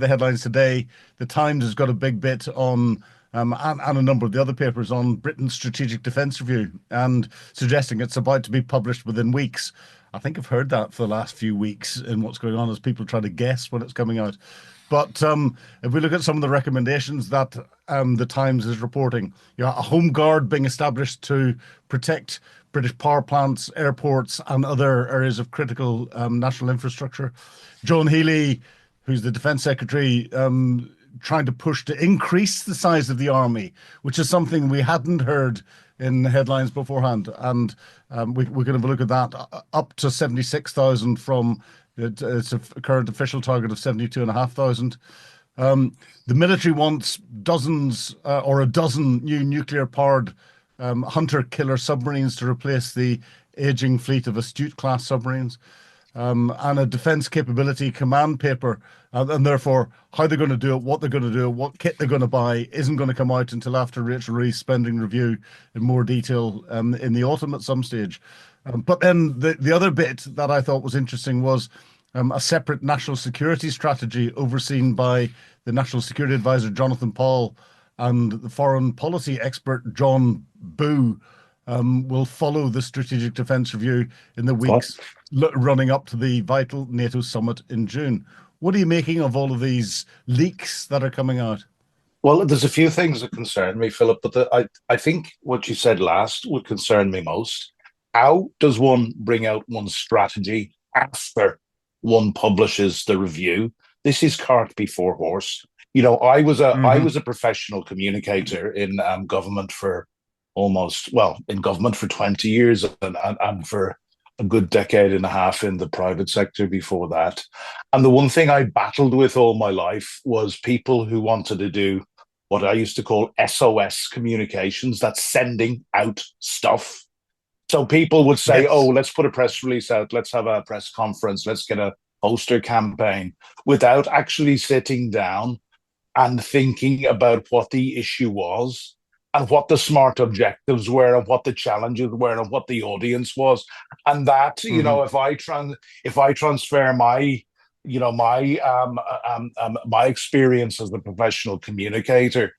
the headlines today, the Times has got a big bit on, and a number of the other papers on Britain's strategic defence review and suggesting it's about to be published within weeks. I think I've heard that for the last few weeks in what's going on as people try to guess when it's coming out. But if we look at some of the recommendations that the Times is reporting, a home guard being established to protect British power plants, airports, and other areas of critical national infrastructure. John Healey, who's the Defence Secretary, trying to push to increase the size of the army, which is something we hadn't heard in headlines beforehand. And we can have a look at that up to 76,000 from it's a current official target of 72,500. The military wants dozens or a dozen new nuclear powered hunter killer submarines to replace the aging fleet of Astute class submarines. And a defence capability command paper, and therefore how they're going to do it, what they're going to do, what kit they're going to buy, isn't going to come out until after Rachel Reeves' spending review in more detail in the autumn at some stage. But then the other bit that I thought was interesting was a separate national security strategy overseen by the National Security Advisor Jonathan Powell and the foreign policy expert John Boo will follow the Strategic Defence Review in the weeks running up to the vital NATO summit in June. What are you making of all of these leaks that are coming out? Well, there's a few things that concern me, Philip, but I think what you said last would concern me most. How does one bring out one's strategy after one publishes the review? This is cart before horse. I Mm-hmm. was a professional communicator in government for in government for 20 years and for a good decade and a half in the private sector before that. And the one thing I battled with all my life was people who wanted to do what I used to call SOS communications, that's sending out stuff. So people would say, oh, Yes. let's put a press release out, let's have a press conference, let's get a poster campaign, without actually sitting down and thinking about what the issue was and what the smart objectives were and what the challenges were and what the audience was. And that, Mm-hmm. if I transfer my my experience as a professional communicator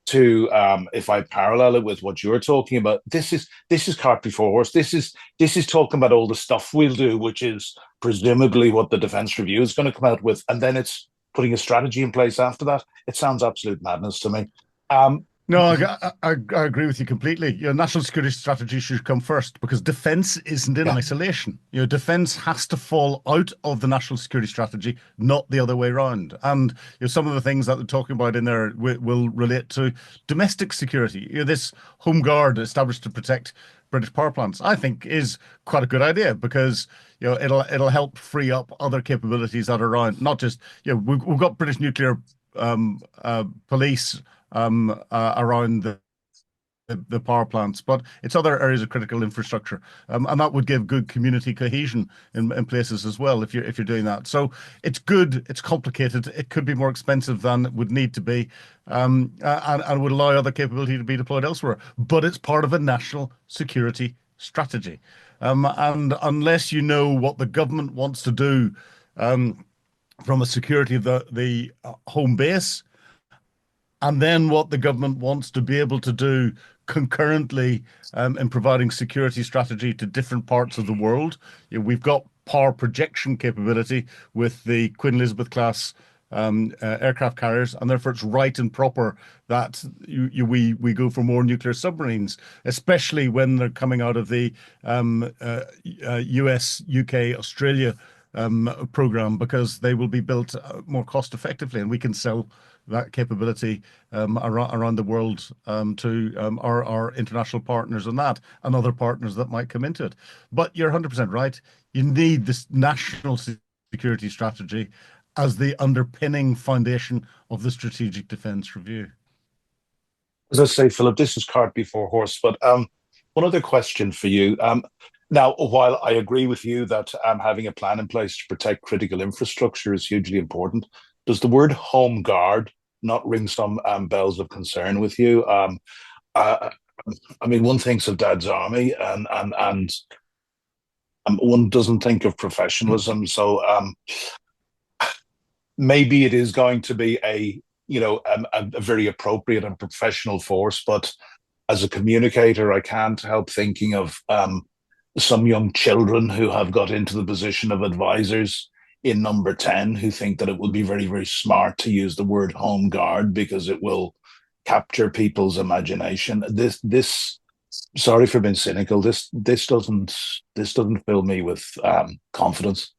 to if I parallel it with what you're talking about, this is cart before horse. This is talking about all the stuff we'll do, which is presumably what the defence review is going to come out with, and then it's putting a strategy in place after that. It sounds absolute madness to me. Um, No, I agree with you completely. National security strategy should come first because defense isn't in yeah, isolation. Defense has to fall out of the national security strategy, not the other way around. And some of the things that they're talking about in there will relate to domestic security. This home guard established to protect British power plants, I think, is quite a good idea because it'll help free up other capabilities that are around. Not just we've got British nuclear police around the power plants, but it's other areas of critical infrastructure, and that would give good community cohesion in places as well if you're doing that. So it's good. It's complicated. It could be more expensive than it would need to be, and would allow other capability to be deployed elsewhere. But it's part of a national security strategy, and unless you know what the government wants to do from a security of the home base and then what the government wants to be able to do concurrently in providing security strategy to different parts of the world. We've got power projection capability with the Queen Elizabeth class aircraft carriers, and therefore it's right and proper that we go for more nuclear submarines, especially when they're coming out of the US, UK, Australia program, because they will be built more cost effectively, and we can sell that capability around the world to our international partners and other partners that might come into it. But you're 100% right. You need this national security strategy as the underpinning foundation of the Strategic Defence Review. as I say, Philip, this is cart before horse. But one other question for you. Now, while I agree with you that having a plan in place to protect critical infrastructure is hugely important, does the word home guard not ring some bells of concern with you? Uh, I mean, one thinks of Dad's army, and one doesn't think of professionalism. So, maybe it is going to be a very appropriate and professional force, but as a communicator, I can't help thinking of some young children who have got into the position of advisors in number 10 who think that it would be very, very smart to use the word home guard because it will capture people's imagination. This sorry for being cynical. This doesn't fill me with confidence.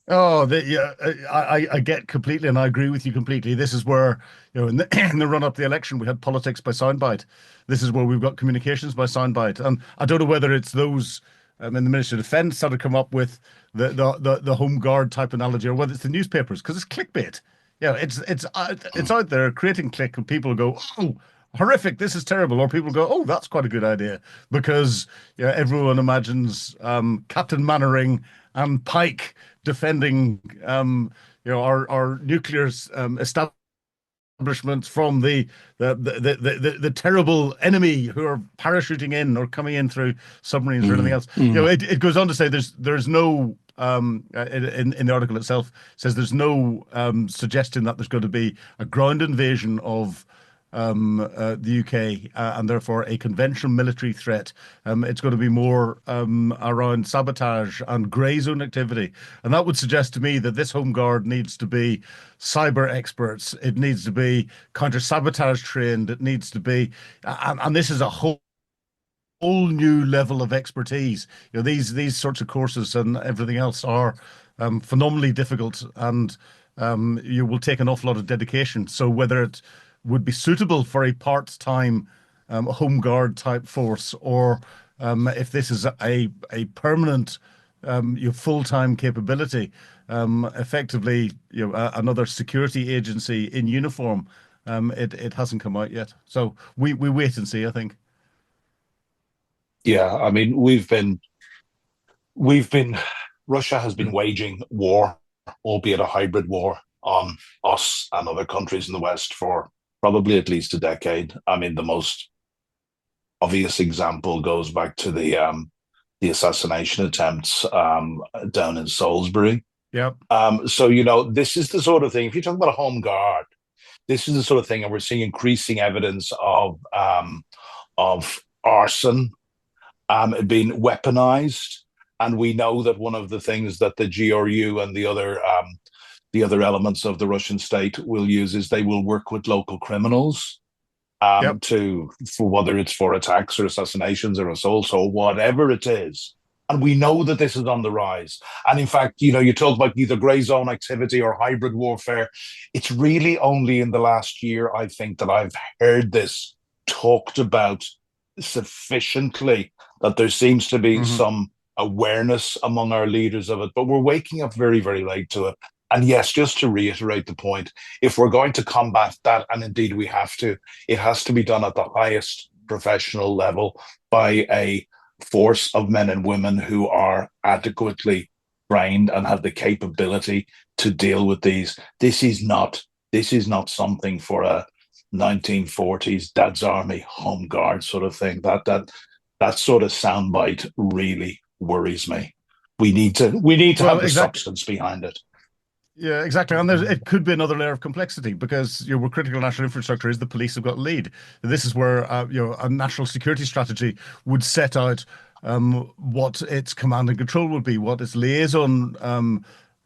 Oh, yeah, I get completely, and I agree with you completely. This is where, in in the run up to the election, we had politics by soundbite. This is where we've got communications by soundbite, and I don't know whether it's those in the Ministry of Defence that have come up with the home guard type analogy, or whether it's the newspapers because it's clickbait. Yeah, it's out there creating click, and people go, oh, horrific, this is terrible, or people go, oh, that's quite a good idea because everyone imagines Captain Mannering and Pike defending our nuclear establishments from the terrible enemy who are parachuting in or coming in through submarines or anything Mm, else. mm. It goes on to say there's no in the article itself says there's no suggestion that there's going to be a ground invasion of the UK and therefore a conventional military threat. It's going to be more around sabotage and grey zone activity. And that would suggest to me that this Home Guard needs to be cyber experts. It needs to be counter sabotage trained. It needs to be, and this is a whole new level of expertise. These sorts of courses and everything else are phenomenally difficult, and you will take an awful lot of dedication. So whether it would be suitable for a part-time home guard type force, or if this is a permanent full-time capability, effectively another security agency in uniform, it hasn't come out yet. So we wait and see, I think. Yeah, I mean, we've been Russia has been waging war, albeit a hybrid war, on us and other countries in the West for probably at least a decade. I mean, the most obvious example goes back to the assassination attempts down in Salisbury. Yep. So this is the sort of thing. If you're talking about a home guard, this is the sort of thing, and we're seeing increasing evidence of arson being weaponized. And we know that one of the things that the GRU and the other elements of the Russian state will use is they will work with local criminals Yep. to for whether it's for attacks or assassinations or assaults or whatever it is. And we know that this is on the rise. And in fact, you talk about either grey zone activity or hybrid warfare. It's really only in the last year, I think, that I've heard this talked about sufficiently, that there seems to be Hmm. some awareness among our leaders of it. But we're waking up very, very late to it. And yes, just to reiterate the point, if we're going to combat that, and indeed we have to, it has to be done at the highest professional level by a force of men and women who are adequately trained and have the capability to deal with these. This is not something for a 1940s Dad's Army Home Guard sort of thing. That sort of soundbite really worries me. We need to Well, have the exactly. substance behind it. Yeah, exactly. And it could be another layer of complexity because where critical national infrastructure is, the police have got lead. This is where a national security strategy would set out what its command and control would be, what its liaison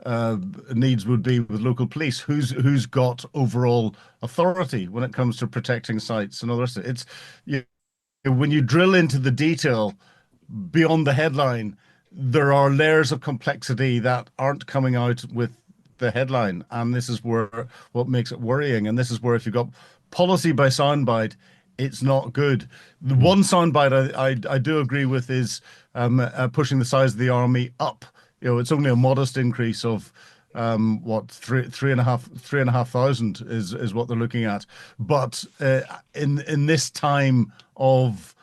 uh, needs would be with local police, who's got overall authority when it comes to protecting sites and others. It's you, when you drill into the detail beyond the headline, there are layers of complexity that aren't coming out with the headline, and this is where what makes it worrying. And this is where if you've got policy by soundbite, it's not good. The one soundbite I do agree with is pushing the size of the army up. It's only a modest increase of what three and a half thousand is what they're looking at. But in this time of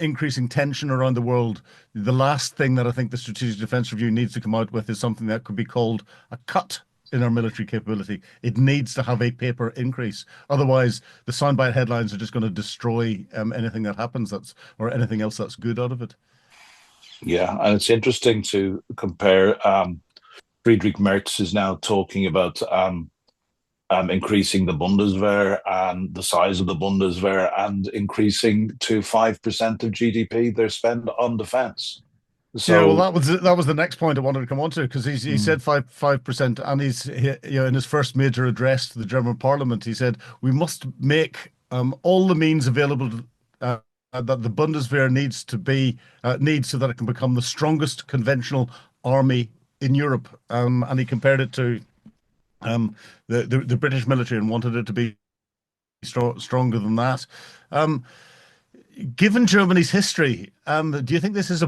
increasing tension around the world, the last thing that I think the Strategic Defence Review needs to come out with is something that could be called a cut in our military capability. It needs to have a paper increase. Otherwise, the soundbite headlines are just going to destroy anything that happens or anything else that's good out of it. Yeah, and it's interesting to compare. Friedrich Merz is now talking about increasing the Bundeswehr and the size of the Bundeswehr and increasing to 5% of GDP their spend on defense. Yeah, well, So, that was the next point I wanted to come on to because he mm, said 5%, and in his first major address to the German Parliament, he said we must make all the means available uh, that the Bundeswehr needs so that it can become the strongest conventional army in Europe. And he compared it to the British military and wanted it to be stronger than that. Um, Given Germany's history, do you think this is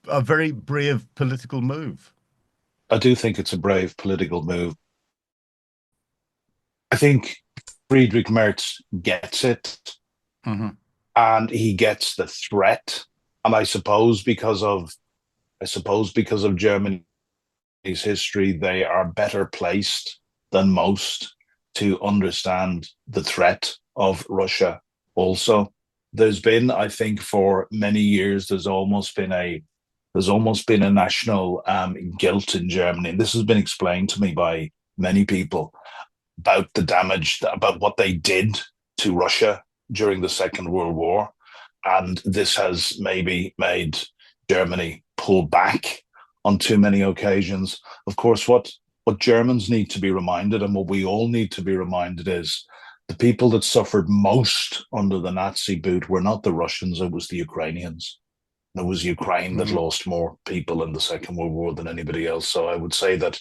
a very brave political move? I do think it's a brave political move. I think Friedrich Merz gets it, Hmm. and he gets the threat. And I suppose because of Germany's history, they are better placed than most to understand the threat of Russia. Also, there's been, I think, for many years, there's almost been a national guilt in Germany, and this has been explained to me by many people about the damage, about what they did to Russia during the Second World War. And this has maybe made Germany pull back on too many occasions. Of course, what Germans need to be reminded, and what we all need to be reminded, is the people that suffered most under the Nazi boot were not the Russians, it was the Ukrainians. It was Ukraine that Hmm. lost more people in the Second World War than anybody else. So I would say that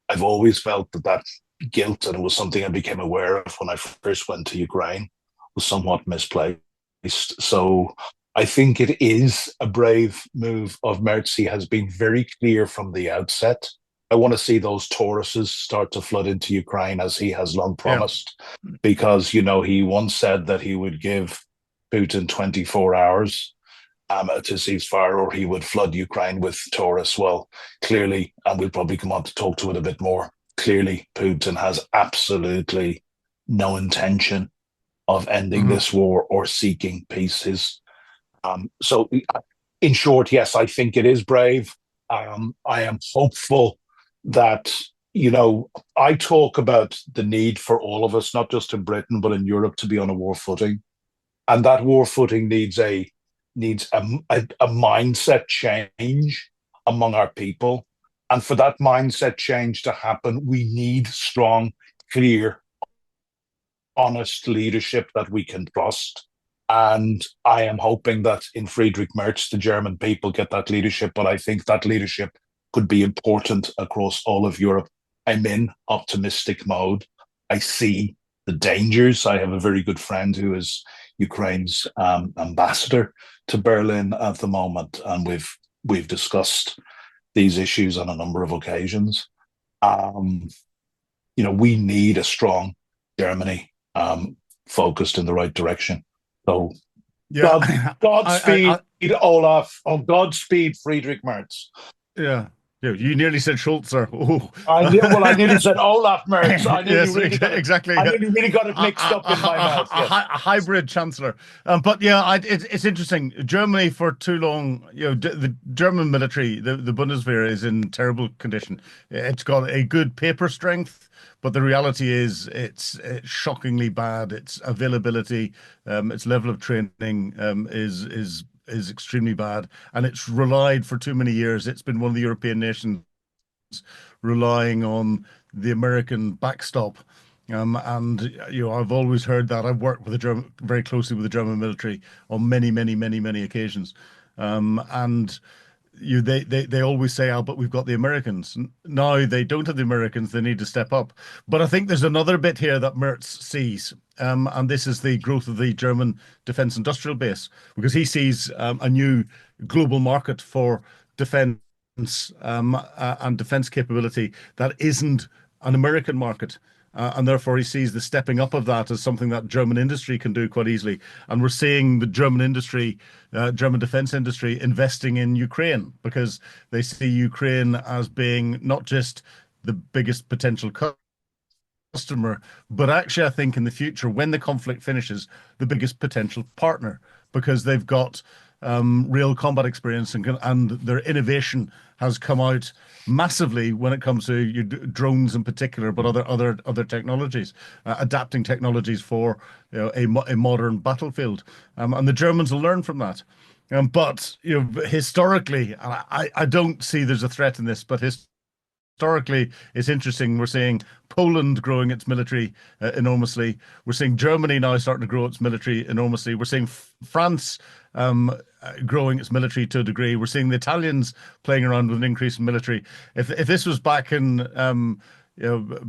I've always felt that guilt, and it was something I became aware of when I first went to Ukraine, was somewhat misplaced. So I think it is a brave move of Merz. He has been very clear from the outset. I want to see those Tauruses start to flood into Ukraine as he has long Yeah. promised, because, he once said that he would give Putin 24 hours to ceasefire, or he would flood Ukraine with Taurus. Well, clearly, and we'll probably come on to talk to it a bit more, clearly Putin has absolutely no intention of ending Hmm. this war or seeking peace. So, in short, yes, I think it is brave. I am hopeful that, I talk about the need for all of us, not just in Britain, but in Europe, to be on a war footing. And that war footing needs a mindset change among our people. And for that mindset change to happen, we need strong, clear, honest leadership that we can trust. And I am hoping that in Friedrich Merz, the German people get that leadership. But I think that leadership could be important across all of Europe. I'm in optimistic mode. I see the dangers. I have a very good friend who is Ukraine's ambassador to Berlin at the moment, and we've discussed these issues on a number of occasions. Um, we need a strong Germany focused in the right direction. So, Yeah. God, I Godspeed, Olaf. Oh, Godspeed, Friedrich Merz. yeah. Yeah, you nearly said Schulzer. Oh, I nearly said Olaf Merz. yes, exactly. I nearly really got it mixed up in my mouth. Yes. A hybrid chancellor. But yeah, it's interesting. Germany for too long, the German military, the Bundeswehr is in terrible condition. It's got a good paper strength, but the reality is it's shockingly bad. Its availability, its level of training, is extremely bad, and it's relied for too many years. It's been one of the European nations relying on the American backstop. And I've always heard that. I've worked with the German very closely with the German military on many, many, many, many occasions. And they always say, "Oh, but we've got the Americans." Now they don't have the Americans; they need to step up. But I think there's another bit here that Merz sees, and this is the growth of the German defense industrial base, because he sees a new global market for defense and defense capability that isn't an American market. And therefore, he sees the stepping up of that as something that German industry can do quite easily. And we're seeing the German industry, German defense industry, investing in Ukraine because they see Ukraine as being not just the biggest potential customer, but actually, I think in the future, when the conflict finishes, the biggest potential partner, because they've got real combat experience, and their innovation has come out massively when it comes to drones in particular, but other technologies, adapting technologies for a modern battlefield, and the Germans will learn from that. But historically, I don't see there's a threat in this, but historically, it's interesting. We're seeing Poland growing its military enormously. We're seeing Germany now starting to grow its military enormously. We're seeing France growing its military to a degree. We're seeing the Italians playing around with an increase in military. If this was back in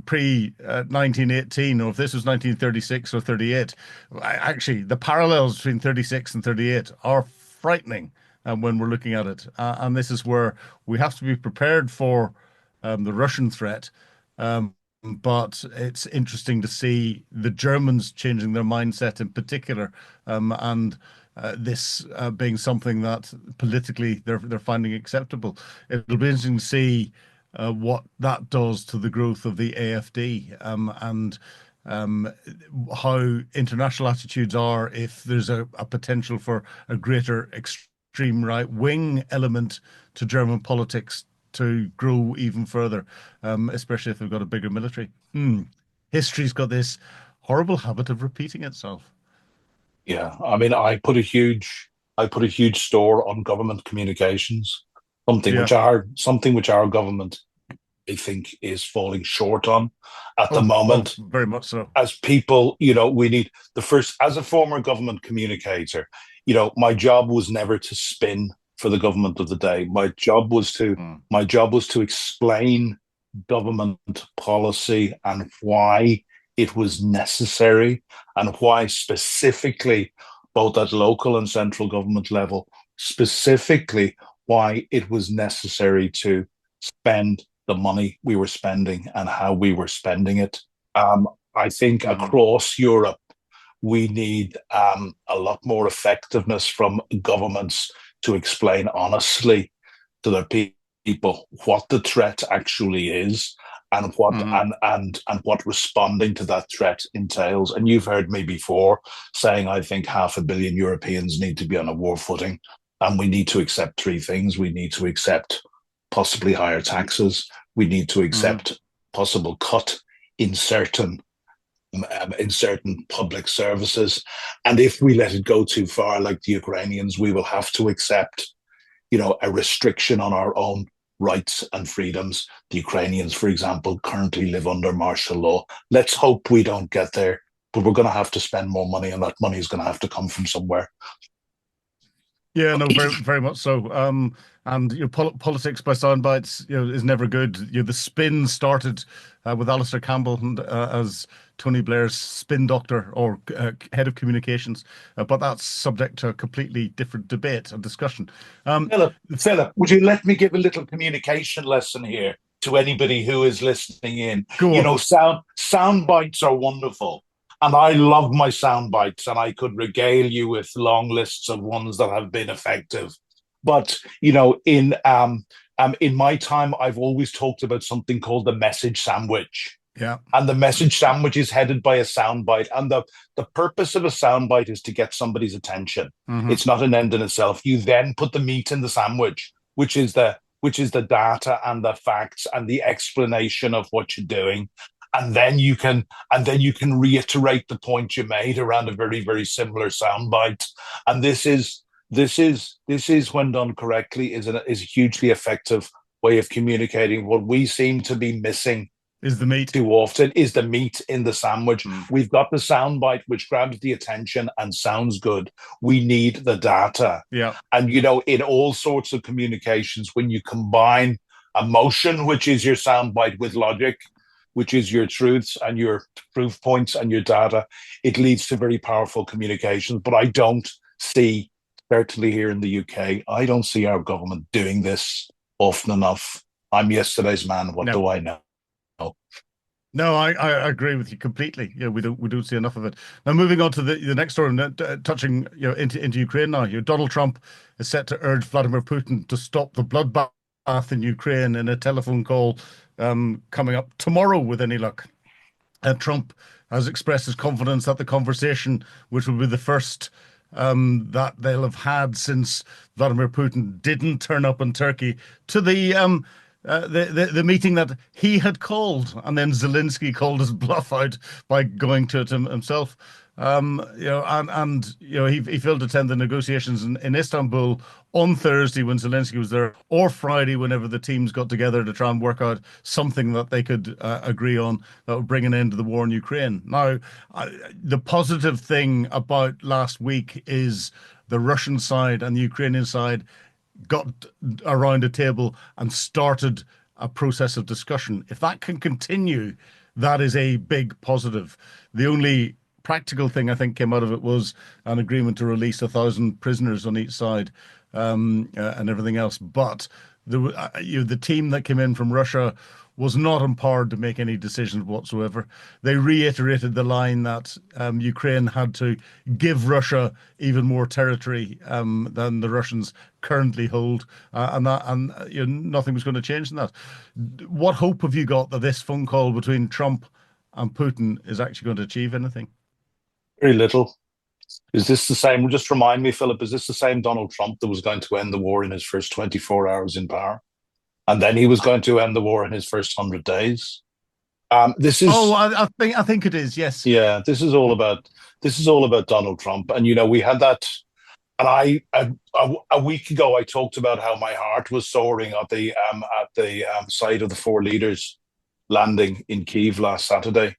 pre 1918, or if this was 1936 or 38, actually the parallels between 36 and 38 are frightening when we're looking at it. And this is where we have to be prepared for the Russian threat. But it's interesting to see the Germans changing their mindset in particular, and this being something that politically they're finding acceptable. It'll be interesting to see what that does to the growth of the AfD, and how international attitudes are if there's a potential for a greater extreme right wing element to German politics to grow even further, especially if they've got a bigger military. History's got this horrible habit of repeating itself. Yeah, I mean, I put a huge store on government communications, Yeah. something which our government, I think, is falling short on at the Oh, moment. very much so. As people, we need the first, as a former government communicator, my job was never to spin for the government of the day. Mm. My job was to explain government policy and why it was necessary, and why specifically, both at local and central government level, specifically why it was necessary to spend the money we were spending and how we were spending it. I think Mm. across Europe, we need a lot more effectiveness from governments to explain honestly to their people what the threat actually is, and Mm. what responding to that threat entails. And you've heard me before saying I think 500 million Europeans need to be on a war footing, and we need to accept three things. We need to accept possibly higher taxes. We need to Mm. accept possible cut in certain public services. And if we let it go too far, like the Ukrainians, we will have to accept, a restriction on our own rights and freedoms. The Ukrainians, for example, currently live under martial law. Let's hope we don't get there, but we're going to have to spend more money, and that money is going to have to come from somewhere. Yeah, no, very much so. And politics by sound bites, is never good. The spin started with Alistair Campbell and, as Tony Blair's spin doctor, or head of communications, but that's subject to a completely different debate and discussion. Philip, would you let me give a little communication lesson here to anybody who is listening in? Go on. Sound bites are wonderful, and I love my sound bites, and I could regale you with long lists of ones that have been effective. But in my time, I've always talked about something called the message sandwich. Yeah. And the message sandwich is headed by a soundbite. And the purpose of a soundbite is to get somebody's attention. Hmm. It's not an end in itself. You then put the meat in the sandwich, which is the data and the facts and the explanation of what you're doing. And then you can reiterate the point you made around a very, very similar soundbite. And this is when done correctly is a hugely effective way of communicating. What we seem to be missing Is the meat. too often is the meat in the sandwich. Mm. We've got the soundbite which grabs the attention and sounds good. We need the data. Yeah. And in all sorts of communications, when you combine emotion, which is your soundbite, with logic, which is your truths and your proof points and your data, it leads to very powerful communications. But I don't see, certainly here in the UK, I don't see our government doing this often enough. I'm yesterday's man. What do I know? No, I agree with you completely. Yeah, we don't see enough of it. Now, moving on to the next story, touching into Ukraine now. Donald Trump is set to urge Vladimir Putin to stop the bloodbath in Ukraine in a telephone call coming up tomorrow, with any luck. Trump has expressed his confidence that the conversation, which will be the first that they'll have had since Vladimir Putin didn't turn up in Turkey to the meeting that he had called, and then Zelensky called his bluff out by going to it himself. He failed to attend the negotiations in Istanbul on Thursday when Zelensky was there, or Friday whenever the teams got together to try and work out something that they could agree on that would bring an end to the war in Ukraine. Now, the positive thing about last week is the Russian side and the Ukrainian side got around a table and started a process of discussion. If that can continue, that is a big positive. The only practical thing I think came out of it was an agreement to release 1,000 prisoners on each side, and everything else. But the team that came in from Russia was not empowered to make any decisions whatsoever. They reiterated the line that Ukraine had to give Russia even more territory than the Russians currently hold, nothing was going to change in that. What hope have you got that this phone call between Trump and Putin is actually going to achieve anything? Very little. Is this the same? Just remind me, Philip, is this the same Donald Trump that was going to end the war in his first 24 hours in power? And then he was going to end the war in his first 100 days. This is Oh, I think it is. Yes. Yeah, this is all about Donald Trump. And we had that. And a week ago I talked about how my heart was soaring at the sight of the four leaders landing in Kyiv last Saturday.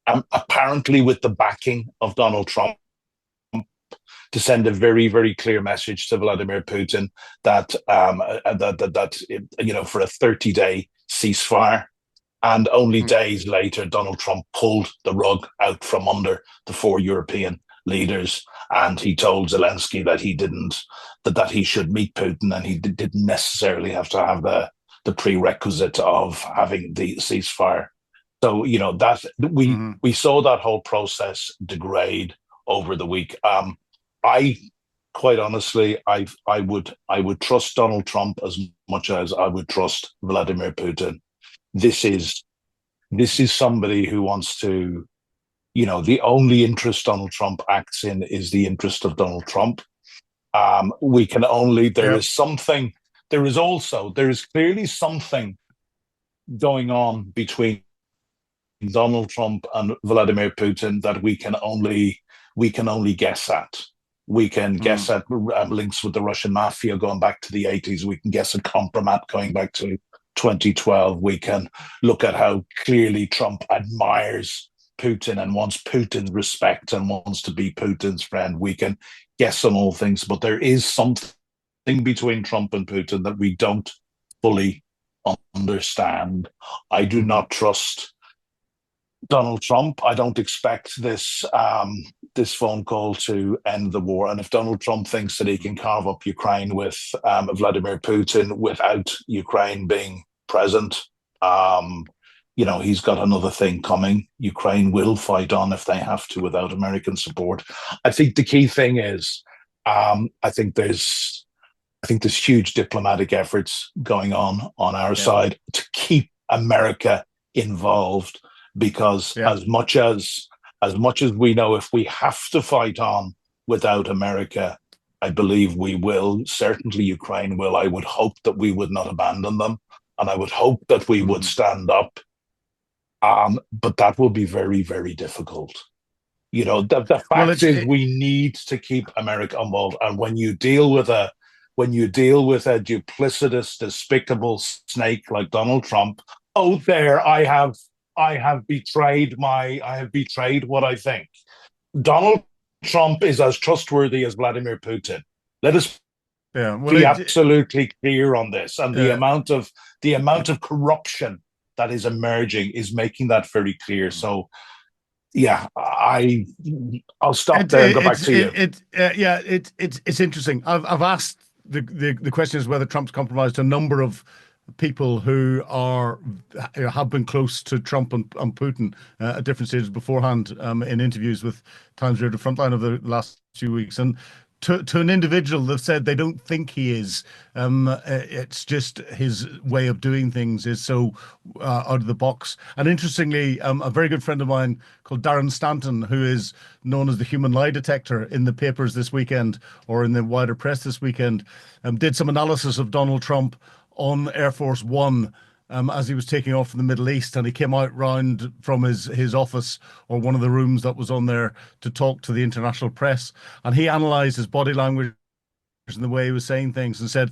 Apparently with the backing of Donald Trump, to send a very, very clear message to Vladimir Putin that for a 30-day ceasefire. And only days later, Donald Trump pulled the rug out from under the four European leaders, and he told Zelensky that he should meet Putin, and he didn't necessarily have to have the prerequisite of having the ceasefire. So that we saw that whole process degrade over the week. I quite honestly, I would trust Donald Trump as much as I would trust Vladimir Putin. This is somebody who wants to, the only interest Donald Trump acts in is the interest of Donald Trump. There is clearly something going on between Donald Trump and Vladimir Putin that we can only guess at. We can guess at links with the Russian mafia going back to the 80s. We can guess at compromat going back to 2012. We can look at how clearly Trump admires Putin and wants Putin's respect and wants to be Putin's friend. We can guess on all things, but there is something between Trump and Putin that we don't fully understand. I do not trust Donald Trump. I don't expect this phone call to end the war. And if Donald Trump thinks that he can carve up Ukraine with Vladimir Putin without Ukraine being present, he's got another thing coming. Ukraine will fight on if they have to without American support. I think the key thing is, I think there's huge diplomatic efforts going on our side to keep America involved, because as much as we know, if we have to fight on without America, I believe we will. Certainly Ukraine will. I would hope that we would not abandon them, and I would hope that we would stand up. But that will be very, very difficult. The fact is we need to keep America involved. And when you deal with a duplicitous, despicable snake like Donald Trump, I have betrayed what I think. Donald Trump is as trustworthy as Vladimir Putin. Let us be absolutely clear on this. And the amount of corruption that is emerging is making that very clear. So, I'll stop there and go back to you. It's interesting. I've asked the question is whether Trump's compromised a number of people who have been close to Trump and Putin at different stages beforehand, in interviews with Times Radio Frontline over the last few weeks, and to an individual, they've said they don't think he is. It's just his way of doing things is so out of the box. And interestingly, a very good friend of mine called Darren Stanton, who is known as the human lie detector in the papers this weekend or in the wider press this weekend, did some analysis of Donald Trump on Air Force One as he was taking off from the Middle East, and he came out round from his office or one of the rooms that was on there to talk to the international press, and he analysed his body language and the way he was saying things, and said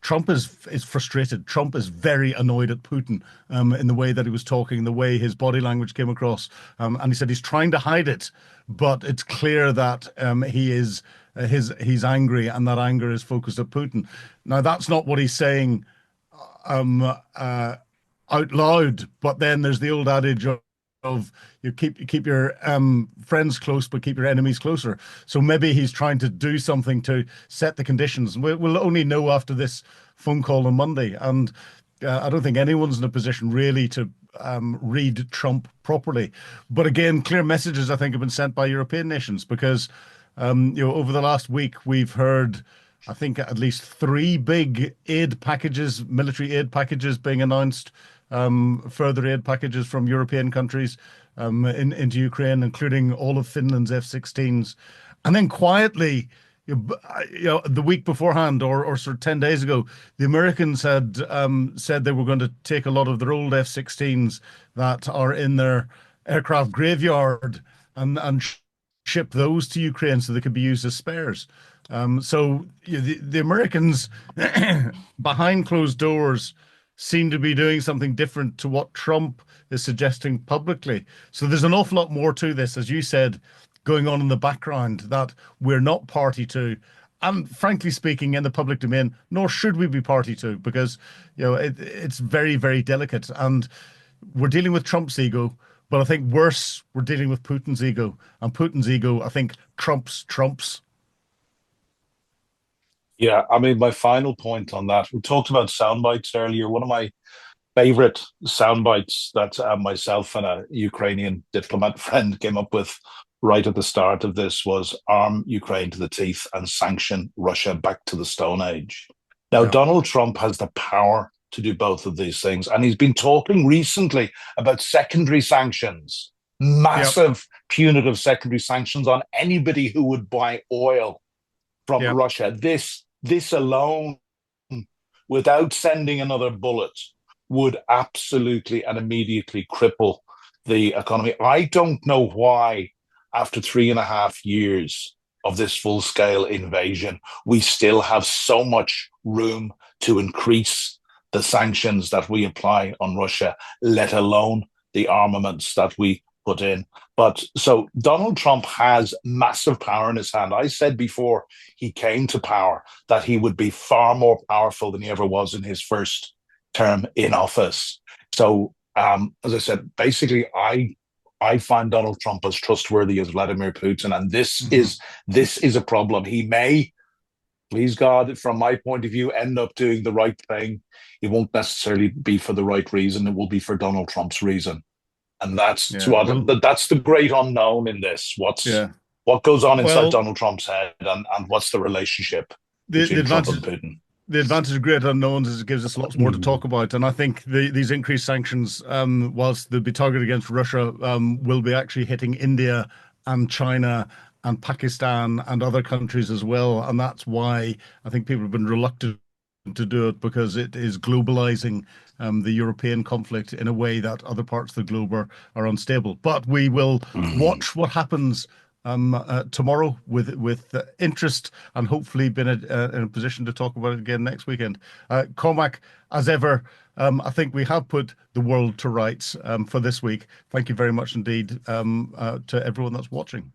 Trump is frustrated. Trump is very annoyed at Putin in the way that he was talking, the way his body language came across, and he said he's trying to hide it, but it's clear that he is he's angry, and that anger is focused at Putin. Now that's not what he's saying out loud, but then there's the old adage of you keep your friends close, but keep your enemies closer. So maybe he's trying to do something to set the conditions. We'll only know after this phone call on Monday, and I don't think anyone's in a position really to read Trump properly. But again, clear messages I think have been sent by European nations because over the last week we've heard, I think, at least three big aid packages, military aid packages being announced, further aid packages from European countries into Ukraine, including all of Finland's F-16s. And then quietly, the week beforehand or sort of 10 days ago, the Americans had said they were going to take a lot of their old F-16s that are in their aircraft graveyard and ship those to Ukraine so they could be used as spares. So the Americans behind closed doors seem to be doing something different to what Trump is suggesting publicly. So there's an awful lot more to this, as you said, going on in the background that we're not party to. And frankly speaking, in the public domain, nor should we be party to, because it's very, very delicate. And we're dealing with Trump's ego, but I think worse, we're dealing with Putin's ego. And Putin's ego, I think, trumps. Yeah, I mean, my final point on that, we talked about sound bites earlier. One of my favorite sound bites that myself and a Ukrainian diplomat friend came up with right at the start of this was arm Ukraine to the teeth and sanction Russia back to the Stone Age. Now, Yeah. Donald Trump has the power to do both of these things. And he's been talking recently about secondary sanctions, Yep. massive punitive secondary sanctions on anybody who would buy oil from Yep. Russia. This alone, without sending another bullet, would absolutely and immediately cripple the economy. I don't know why, after 3.5 years of this full-scale invasion, we still have so much room to increase the sanctions that we apply on Russia, let alone the armaments that we put in. But so Donald Trump has massive power in his hand. I said before he came to power that he would be far more powerful than he ever was in his first term in office. So, as I said, basically, I find Donald Trump as trustworthy as Vladimir Putin, and this is a problem. He may, please God, from my point of view, end up doing the right thing. It won't necessarily be for the right reason. It will be for Donald Trump's reason. And Yeah. Well, that's the great unknown in this. yeah. What goes on inside Well, Donald Trump's head, and what's the relationship the between Trump and advantage Putin? the advantage of great unknowns is it gives us lots more to talk about. And I think these increased sanctions, whilst they'll be targeted against Russia, will be actually hitting India and China and Pakistan and other countries as well. And that's why I think people have been reluctant to do it, because it is globalizing the European conflict in a way that other parts of the globe are unstable. But we will watch what happens tomorrow with interest, and hopefully been in a position to talk about it again next weekend. Cormac, as ever, I think we have put the world to rights for this week. Thank you very much indeed to everyone that's watching.